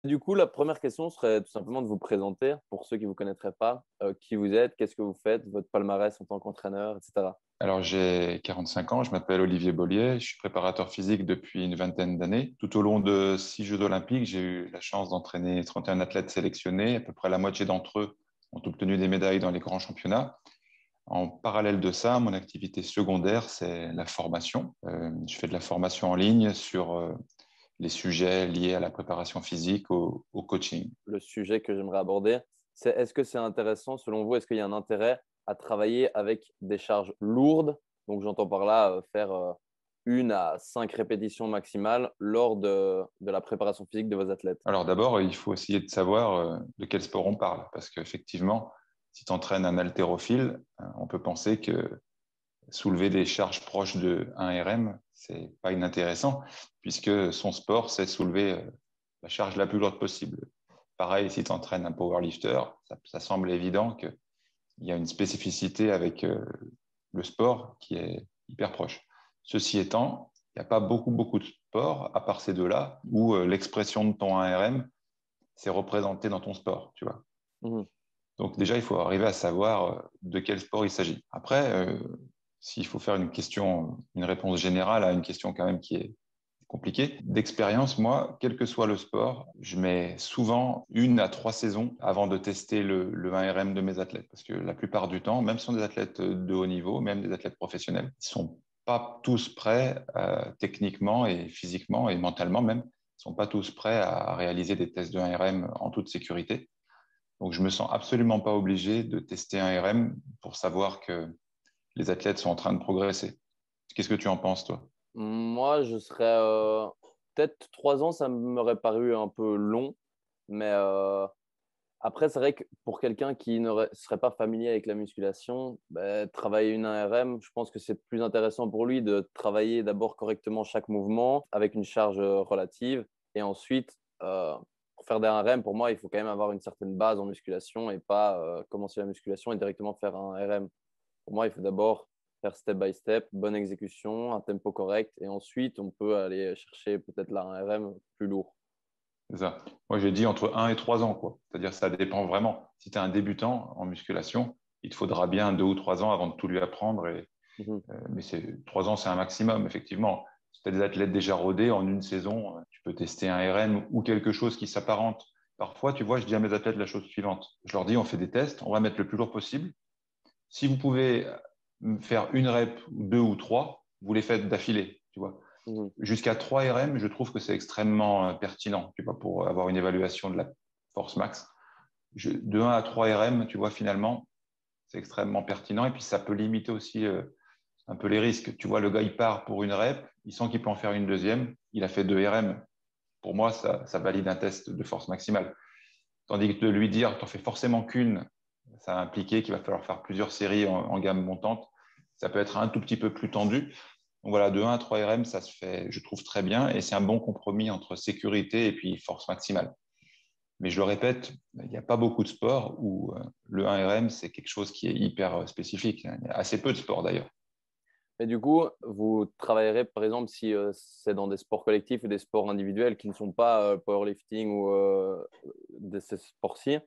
Du coup, la première question serait tout simplement de vous présenter pour ceux qui ne vous connaîtraient pas, qui vous êtes, qu'est-ce que vous faites, votre palmarès en tant qu'entraîneur, etc. Alors, j'ai 45 ans, je m'appelle Olivier Bollier, je suis préparateur physique depuis une vingtaine d'années. Tout au long de 6 Jeux olympiques, j'ai eu la chance d'entraîner 31 athlètes sélectionnés. À peu près la moitié d'entre eux ont obtenu des médailles dans les grands championnats. En parallèle de ça, mon activité secondaire, c'est la formation. Je fais de la formation en ligne sur les sujets liés à la préparation physique, au coaching. Le sujet que j'aimerais aborder, c'est est-ce que c'est intéressant, selon vous, est-ce qu'il y a un intérêt à travailler avec des charges lourdes? Donc, j'entends par là faire 1 à 5 répétitions maximales lors de la préparation physique de vos athlètes. Alors d'abord, il faut essayer de savoir de quel sport on parle, parce qu'effectivement, si tu entraînes un haltérophile, on peut penser que soulever des charges proches de 1 RM, c'est pas inintéressant, puisque son sport, c'est soulever la charge la plus lourde possible. Pareil, si tu entraînes un powerlifter, ça semble évident qu'il y a une spécificité avec le sport qui est hyper proche. Ceci étant, il n'y a pas beaucoup de sports, à part ces deux-là, où l'expression de ton 1RM, c'est représenté dans ton sport, tu vois. Mhm. Donc déjà, il faut arriver à savoir de quel sport il s'agit. Après, s'il faut faire une réponse générale à une question quand même qui est compliquée, d'expérience, moi, quel que soit le sport, je mets souvent 1 à 3 saisons avant de tester le 1RM de mes athlètes. Parce que la plupart du temps, même si ce sont des athlètes de haut niveau, même des athlètes professionnels, ils sont pas tous prêts techniquement et physiquement et mentalement même, ils sont pas tous prêts à réaliser des tests de 1RM en toute sécurité. Donc, je me sens absolument pas obligé de tester un RM pour savoir que les athlètes sont en train de progresser. Qu'est-ce que tu en penses, toi? Moi, je serais peut-être 3 ans, ça m'aurait paru un peu long, mais après, c'est vrai que pour quelqu'un qui serait pas familier avec la musculation, ben, travailler une 1RM, je pense que c'est plus intéressant pour lui de travailler d'abord correctement chaque mouvement avec une charge relative. Et ensuite, pour faire des 1RM, pour moi, il faut quand même avoir une certaine base en musculation et pas commencer la musculation et directement faire un RM. Pour moi, il faut d'abord faire step by step, bonne exécution, un tempo correct. Et ensuite, on peut aller chercher peut-être là un RM plus lourd. C'est ça. Moi, j'ai dit entre 1 et 3 ans, quoi. C'est-à-dire, ça dépend vraiment. Si tu es un débutant en musculation, il te faudra bien 2 ou 3 ans avant de tout lui apprendre. Mhm. Mais 3 ans, c'est un maximum, effectivement. Si tu as des athlètes déjà rodés, en une saison, tu peux tester un RM ou quelque chose qui s'apparente. Parfois, tu vois, je dis à mes athlètes la chose suivante. Je leur dis, on fait des tests, on va mettre le plus lourd possible. Si vous pouvez faire une rep, ou deux ou trois, vous les faites d'affilée, tu vois. Mhm. Jusqu'à 3 RM, je trouve que c'est extrêmement pertinent, tu vois, pour avoir une évaluation de la force max. De 1 à 3 RM, tu vois, finalement, c'est extrêmement pertinent. Et puis, ça peut limiter aussi un peu les risques. Tu vois, le gars, il part pour une rep, il sent qu'il peut en faire une deuxième, il a fait 2 RM. Pour moi, ça valide un test de force maximale. Tandis que de lui dire, t'en fais forcément qu'une, ça a impliqué qu'il va falloir faire plusieurs séries en gamme montante. Ça peut être un tout petit peu plus tendu. Donc voilà, de 1 à 3 RM, ça se fait, je trouve, très bien. Et c'est un bon compromis entre sécurité et puis force maximale. Mais je le répète, il n'y a pas beaucoup de sports où le 1 RM, c'est quelque chose qui est hyper spécifique. Il y a assez peu de sports d'ailleurs. Mais du coup, vous travaillerez, par exemple, si c'est dans des sports collectifs ou des sports individuels qui ne sont pas powerlifting ou de ces sports-ci.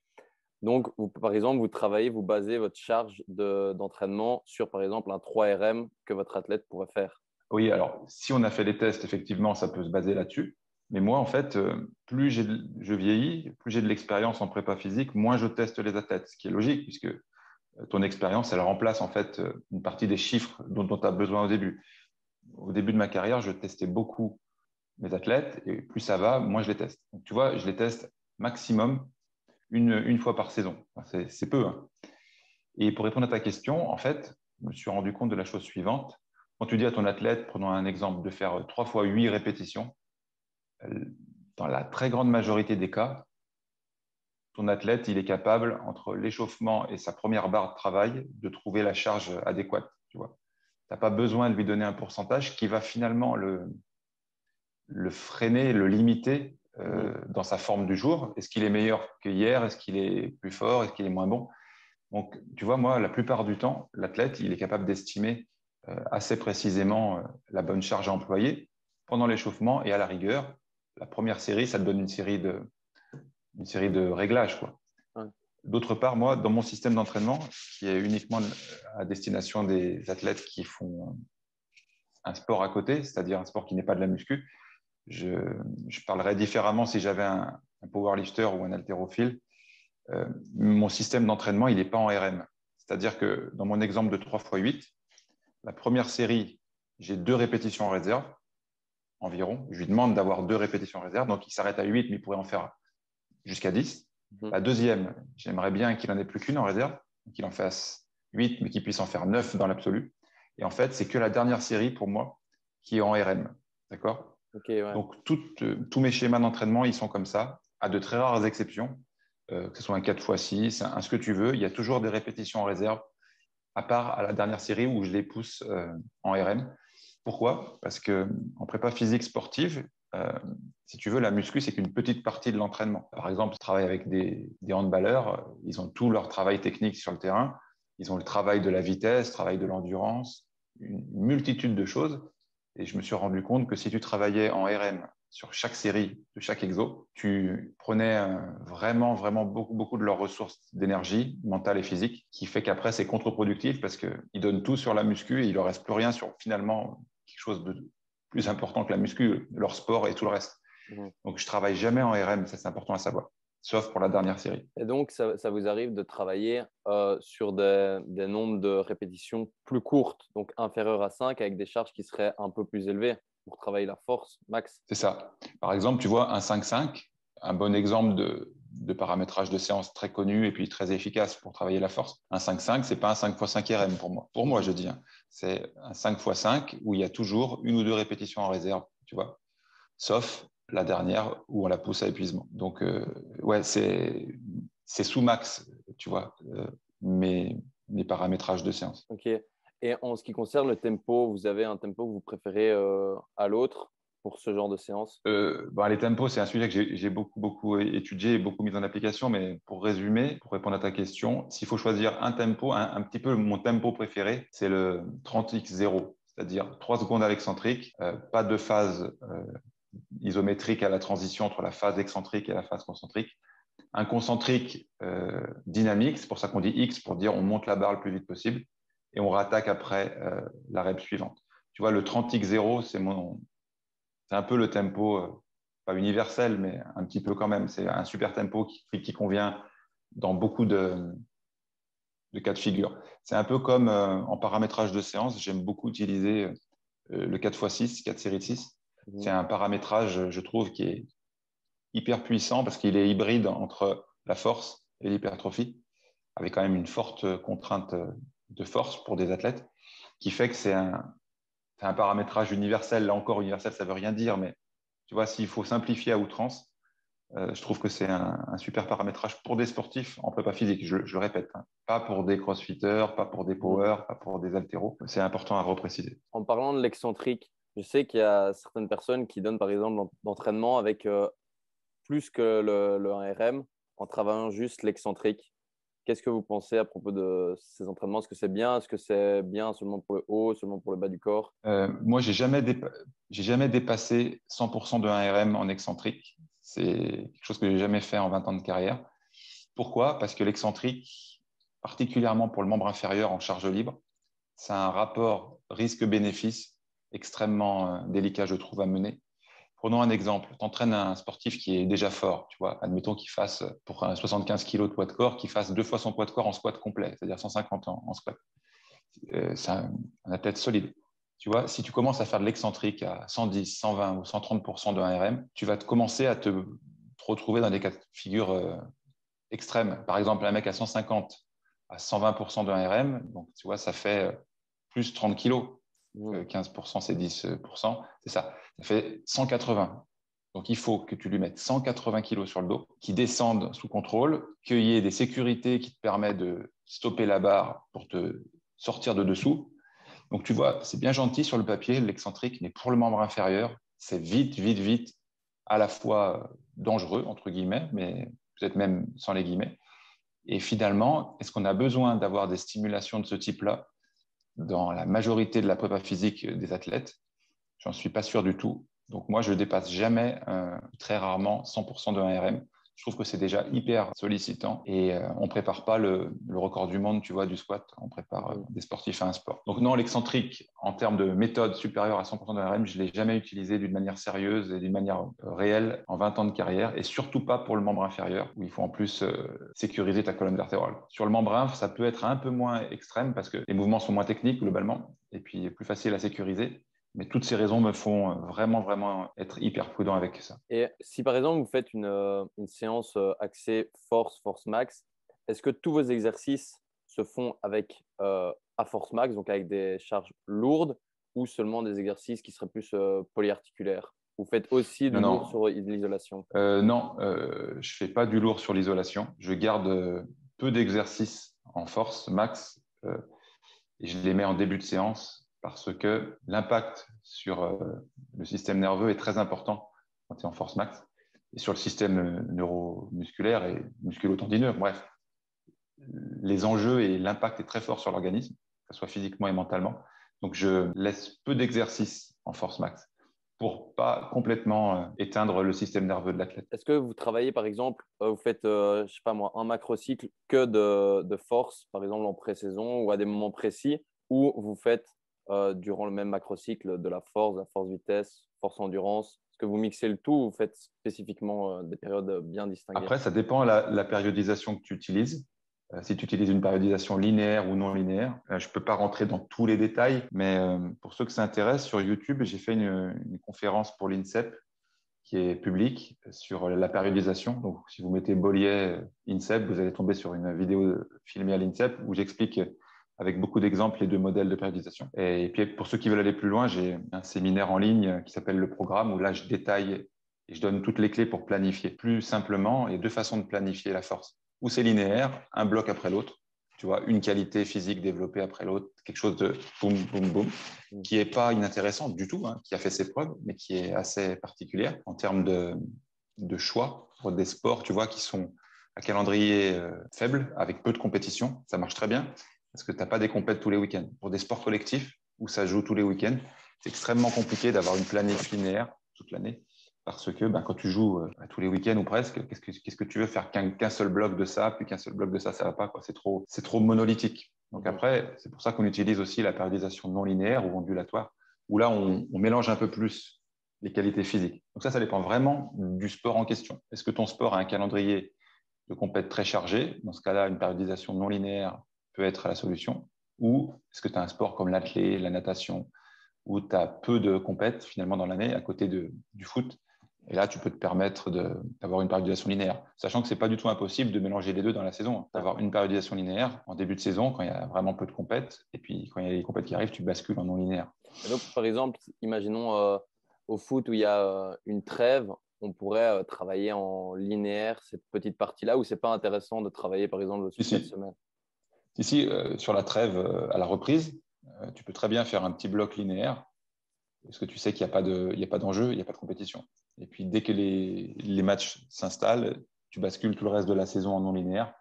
Donc, par exemple, vous travaillez, vous basez votre charge d'entraînement sur, par exemple, un 3 RM que votre athlète pourrait faire. Oui, alors si on a fait les tests, effectivement, ça peut se baser là-dessus. Mais moi, en fait, plus je vieillis, plus j'ai de l'expérience en prépa physique, moins je teste les athlètes, ce qui est logique puisque ton expérience, elle remplace en fait une partie des chiffres dont tu as besoin au début. Au début de ma carrière, je testais beaucoup mes athlètes et plus ça va, moins je les teste. Donc, tu vois, je les teste maximum une fois par saison. Enfin, c'est peu, hein. Et pour répondre à ta question, en fait, je me suis rendu compte de la chose suivante. Quand tu dis à ton athlète, prenons un exemple, de faire 3 fois 8 répétitions, euh, dans la très grande majorité des cas, ton athlète, il est capable, entre l'échauffement et sa première barre de travail, de trouver la charge adéquate. Tu vois, t'as pas besoin de lui donner un pourcentage qui va finalement le freiner, le limiter Mhm. dans sa forme du jour. Est-ce qu'il est meilleur que hier? Est-ce qu'il est plus fort? Est-ce qu'il est moins bon? Donc, tu vois, moi, la plupart du temps, l'athlète, il est capable d'estimer assez précisément la bonne charge à employer pendant l'échauffement et à la rigueur. La première série, ça te donne une série une série de réglages, quoi. Ouais. D'autre part, moi, dans mon système d'entraînement, qui est uniquement à destination des athlètes qui font un sport à côté, c'est-à-dire un sport qui n'est pas de la muscu, je, je parlerais différemment si j'avais un powerlifter ou un haltérophile. Mon système d'entraînement, il n'est pas en RM. C'est-à-dire que dans mon exemple de 3x8, la première série, j'ai 2 répétitions en réserve, environ. Je lui demande d'avoir 2 répétitions en réserve, donc il s'arrête à 8, mais il pourrait en faire jusqu'à 10. La deuxième, j'aimerais bien qu'il n'en ait plus qu'une en réserve, qu'il en fasse 8, mais qu'il puisse en faire 9 dans l'absolu. Et en fait, c'est que la dernière série, pour moi, qui est en RM. D'accord? Okay, ouais. Donc, tous mes schémas d'entraînement, ils sont comme ça, à de très rares exceptions, que ce soit un 4x6, ce que tu veux. Il y a toujours des répétitions en réserve, à part à la dernière série où je les pousse en RM. Pourquoi? Parce qu'en prépa physique sportive, si tu veux, la muscu, c'est qu'une petite partie de l'entraînement. Par exemple, je travaille avec des handballeurs, ils ont tout leur travail technique sur le terrain, ils ont le travail de la vitesse, le travail de l'endurance, une multitude de choses. Et je me suis rendu compte que si tu travaillais en RM sur chaque série de chaque exo, tu prenais vraiment, vraiment beaucoup, beaucoup de leurs ressources d'énergie mentale et physique, qui fait qu'après, c'est contre-productif parce qu'ils donnent tout sur la muscu et il ne leur reste plus rien sur finalement quelque chose de plus important que la muscu, leur sport et tout le reste. Donc, je ne travaille jamais en RM, ça c'est important à savoir, sauf pour la dernière série. Et donc, ça vous arrive de travailler sur des nombres de répétitions plus courtes, donc inférieures à 5, avec des charges qui seraient un peu plus élevées pour travailler la force max. C'est ça. Par exemple, tu vois, un 5-5, un bon exemple de paramétrage de séance très connu et puis très efficace pour travailler la force. Un 5-5, ce n'est pas un 5x5 RM pour moi. Pour moi, je dis. Hein. C'est un 5x5 où il y a toujours 1 ou 2 répétitions en réserve, tu vois. Sauf la dernière où on la pousse à épuisement. Donc, ouais, c'est sous max, tu vois, mes paramétrages de séance. OK. Et en ce qui concerne le tempo, vous avez un tempo que vous préférez à l'autre pour ce genre de séance? Les tempos, c'est un sujet que j'ai beaucoup, beaucoup étudié et beaucoup mis en application, mais pour résumer, pour répondre à ta question, s'il faut choisir un tempo, un petit peu mon tempo préféré, c'est le 30x0, c'est-à-dire 3 secondes à l'excentrique, pas de phase isométrique à la transition entre la phase excentrique et la phase concentrique. Un concentrique dynamique, c'est pour ça qu'on dit X, pour dire on monte la barre le plus vite possible, et on rattaque après la rep suivante. Tu vois, le 30x0, c'est un peu le tempo, pas universel, mais un petit peu quand même. C'est un super tempo qui convient dans beaucoup de cas de figure. C'est un peu comme en paramétrage de séance, j'aime beaucoup utiliser le 4x6, 4 séries de 6. C'est un paramétrage, je trouve, qui est hyper puissant parce qu'il est hybride entre la force et l'hypertrophie, avec quand même une forte contrainte de force pour des athlètes, qui fait que c'est un paramétrage universel. Là encore, universel, ça ne veut rien dire, mais tu vois, s'il faut simplifier à outrance, je trouve que c'est un super paramétrage pour des sportifs en prépa physique, je le répète. Hein. Pas pour des crossfitters, pas pour des power, pas pour des haltéros. C'est important à repréciser. En parlant de l'excentrique, je sais qu'il y a certaines personnes qui donnent par exemple l'entraînement avec plus que le 1RM en travaillant juste l'excentrique. Qu'est-ce que vous pensez à propos de ces entraînements? Est-ce que c'est bien? Est-ce que c'est bien seulement pour le haut, seulement pour le bas du corps? Moi, j'ai jamais dépassé 100% de 1RM en excentrique. C'est quelque chose que j'ai jamais fait en 20 ans de carrière. Pourquoi? Parce que l'excentrique, particulièrement pour le membre inférieur en charge libre, c'est un rapport risque-bénéfice extrêmement délicat, je trouve, à mener. Prenons un exemple. Tu entraînes un sportif qui est déjà fort, tu vois. Admettons qu'il fasse, pour un 75 kg de poids de corps, qu'il fasse 2 fois son poids de corps en squat complet, c'est-à-dire 150 en squat. C'est un athlète solide. Tu vois, si tu commences à faire de l'excentrique à 110, 120 ou 130% de 1RM, tu vas commencer à te retrouver dans des cas de figure extrêmes. Par exemple, un mec à 150 à 120% de 1RM, donc tu vois, ça fait plus 30 kilos. 15%, c'est 10%, c'est ça. Ça fait 180. Donc, il faut que tu lui mettes 180 kilos sur le dos, qui descendent sous contrôle, qu'il y ait des sécurités qui te permettent de stopper la barre pour te sortir de dessous. Donc, tu vois, c'est bien gentil sur le papier, l'excentrique, mais pour le membre inférieur, c'est vite, vite, vite, à la fois dangereux, entre guillemets, mais peut-être même sans les guillemets. Et finalement, est-ce qu'on a besoin d'avoir des stimulations de ce type-là dans la majorité de la prépa physique des athlètes? J'en suis pas sûr du tout. Donc moi, je ne dépasse jamais, très rarement, 100% de 1RM. je trouve que c'est déjà hyper sollicitant et on ne prépare pas le record du monde, tu vois, du squat. On prépare des sportifs à un sport. Donc non, l'excentrique, en termes de méthode supérieure à 100% de RM, je ne l'ai jamais utilisé d'une manière sérieuse et d'une manière réelle en 20 ans de carrière et surtout pas pour le membre inférieur où il faut en plus sécuriser ta colonne vertébrale. Sur le membre inf, ça peut être un peu moins extrême parce que les mouvements sont moins techniques globalement et puis plus facile à sécuriser. Mais toutes ces raisons me font vraiment, vraiment être hyper prudent avec ça. Et si par exemple vous faites une séance axée force max, est-ce que tous vos exercices se font avec à force max, donc avec des charges lourdes, ou seulement des exercices qui seraient plus polyarticulaires? Vous faites aussi du Non, lourd non, sur l'isolation? non, je fais pas du lourd sur l'isolation. Je garde peu d'exercices en force max et je les mets en début de séance parce que l'impact sur le système nerveux est très important quand tu es en force max et sur le système neuromusculaire et musculo-tendineux. Bref, les enjeux et l'impact est très fort sur l'organisme, que ce soit physiquement et mentalement. Donc, je laisse peu d'exercices en force max pour pas complètement éteindre le système nerveux de l'athlète. Est-ce que vous travaillez, par exemple, vous faites, je sais pas moi, un macrocycle que de force, par exemple en pré-saison ou à des moments précis, ou vous faites durant le même macrocycle de la force vitesse, force endurance? Est-ce que vous mixez le tout ou vous faites spécifiquement des périodes bien distinguées? Après, ça dépend de la périodisation que tu utilises. Si tu utilises une périodisation linéaire ou non linéaire, je ne peux pas rentrer dans tous les détails, mais pour ceux que ça intéresse, sur YouTube, j'ai fait une conférence pour l'INSEP qui est publique sur la périodisation. Donc, si vous mettez Bollier INSEP, vous allez tomber sur une vidéo filmée à l'INSEP où j'explique avec beaucoup d'exemples les deux modèles de périodisation. Et puis, pour ceux qui veulent aller plus loin, j'ai un séminaire en ligne qui s'appelle Le Programme où là, je détaille et je donne toutes les clés pour planifier plus simplement et deux façons de planifier la force. Ou c'est linéaire, un bloc après l'autre. Tu vois, une qualité physique développée après l'autre, quelque chose de boum, boum, boum, qui n'est pas inintéressante du tout, qui a fait ses preuves, mais qui est assez particulière en termes de choix pour des sports, tu vois, qui sont à calendrier faible, avec peu de compétition. Ça marche très bien parce que tu n'as pas des compètes tous les week-ends. Pour des sports collectifs où ça joue tous les week-ends, c'est extrêmement compliqué d'avoir une planif linéaire toute l'année. Parce que quand tu joues tous les week-ends ou presque, qu'est-ce que tu veux faire qu'un seul bloc de ça, puis qu'un seul bloc de ça ne va pas, quoi. C'est trop monolithique. Donc après, c'est pour ça qu'on utilise aussi la périodisation non linéaire ou ondulatoire, où là, on mélange un peu plus les qualités physiques. Donc ça dépend vraiment du sport en question. Est-ce que ton sport a un calendrier de compète très chargé? Dans ce cas-là, une périodisation non linéaire peut être la solution. Ou est-ce que tu as un sport comme l'athlé, la natation, où tu as peu de compètes finalement dans l'année à côté du foot? Et là, tu peux te permettre d'avoir une périodisation linéaire, sachant que ce n'est pas du tout impossible de mélanger les deux dans la saison, d'avoir une périodisation linéaire en début de saison quand il y a vraiment peu de compètes, et puis quand il y a les compètes qui arrivent, tu bascules en non linéaire. Et donc, par exemple, imaginons au foot où il y a une trêve, on pourrait travailler en linéaire cette petite partie-là, où c'est pas intéressant de travailler, par exemple, sur cette Ici, semaine. ici sur la trêve à la reprise, tu peux très bien faire un petit bloc linéaire, parce que tu sais qu'il n'y a pas d'enjeu, il n'y a pas de compétition. Et puis, dès que les matchs s'installent, tu bascules tout le reste de la saison en non linéaire.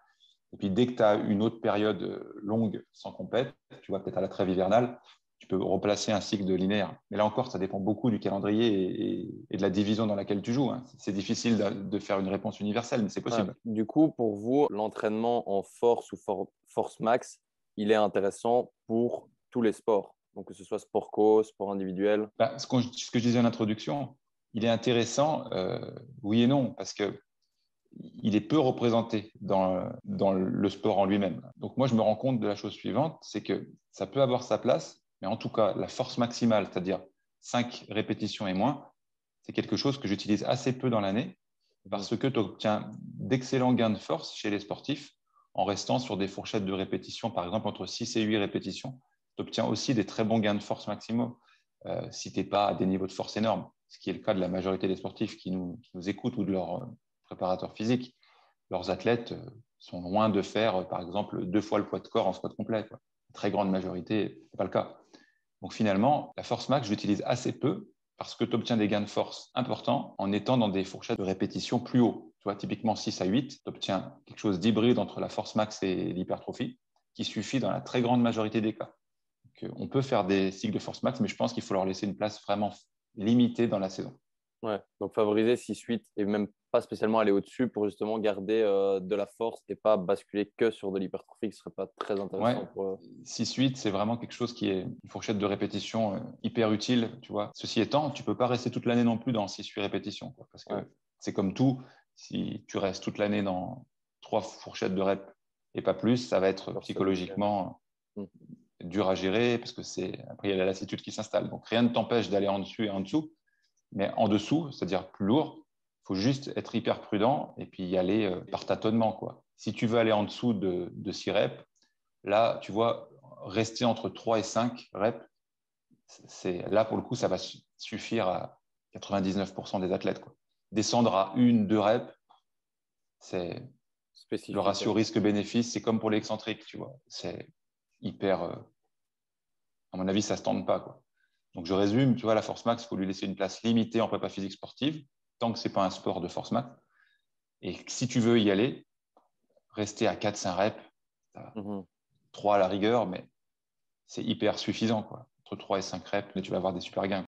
Et puis, dès que tu as une autre période longue sans compète, tu vois, peut-être à la trêve hivernale, tu peux replacer un cycle de linéaire. Mais là encore, ça dépend beaucoup du calendrier et de la division dans laquelle tu joues. C'est difficile de faire une réponse universelle, mais c'est Ouais. possible. Du coup, pour vous, l'entraînement en force ou force max, il est intéressant pour tous les sports. Donc, que ce soit sport co, sport individuel. Ce que je disais en introduction, il est intéressant, oui et non, parce que il est peu représenté dans le sport en lui-même. Donc moi, je me rends compte de la chose suivante, c'est que ça peut avoir sa place, mais en tout cas, la force maximale, c'est-à-dire 5 répétitions et moins, c'est quelque chose que j'utilise assez peu dans l'année parce que tu obtiens d'excellents gains de force chez les sportifs en restant sur des fourchettes de répétitions, par exemple entre 6 et 8 répétitions. Tu obtiens aussi des très bons gains de force maximum si tu n'es pas à des niveaux de force énormes, ce qui est le cas de la majorité des sportifs qui nous écoutent ou de leurs préparateurs physiques. Leurs athlètes sont loin de faire, par exemple, 2 fois le poids de corps en squat complet. Quoi. La très grande majorité, ce n'est pas le cas. Donc finalement, la force max, je l'utilise assez peu parce que tu obtiens des gains de force importants en étant dans des fourchettes de répétition plus haut. Tu vois, typiquement 6 à 8, tu obtiens quelque chose d'hybride entre la force max et l'hypertrophie qui suffit dans la très grande majorité des cas. Donc, on peut faire des cycles de force max, mais je pense qu'il faut leur laisser une place vraiment limitée dans la saison. Ouais, donc favoriser 6-8 et même pas spécialement aller au-dessus pour justement garder de la force et pas basculer que sur de l'hypertrophie, qui serait pas très intéressant Ouais, pour. 6-8, c'est vraiment quelque chose qui est une fourchette de répétition hyper utile, tu vois. Ceci étant, tu peux pas rester toute l'année non plus dans 6-8 répétitions, quoi, parce que Ouais, c'est comme tout, si tu restes toute l'année dans 3 fourchettes de reps et pas plus, ça va être alors ça diffère. psychologiquement Mm. dur à gérer, parce que après, il y a la lassitude qui s'installe. Donc, rien ne t'empêche d'aller en dessus et en dessous, mais en dessous, c'est-à-dire plus lourd, il faut juste être hyper prudent et puis y aller par tâtonnement, quoi. Si tu veux aller en dessous de 6 reps, là, tu vois, rester entre 3 et 5 reps, là, pour le coup, ça va suffire à 99% des athlètes, quoi. Descendre à 1, 2 reps, c'est le Spécifique, ratio ouais. risque-bénéfice, c'est comme pour l'excentrique, tu vois. C'est hyper, à mon avis, ça ne se tente pas, quoi. Donc, je résume, tu vois, la force max, il faut lui laisser une place limitée en prépa physique sportive, tant que ce n'est pas un sport de force max. Et si tu veux y aller, rester à 4-5 reps, Mhm. 3 à la rigueur, mais c'est hyper suffisant, quoi. Entre 3 et 5 reps, mais tu vas avoir des super gains.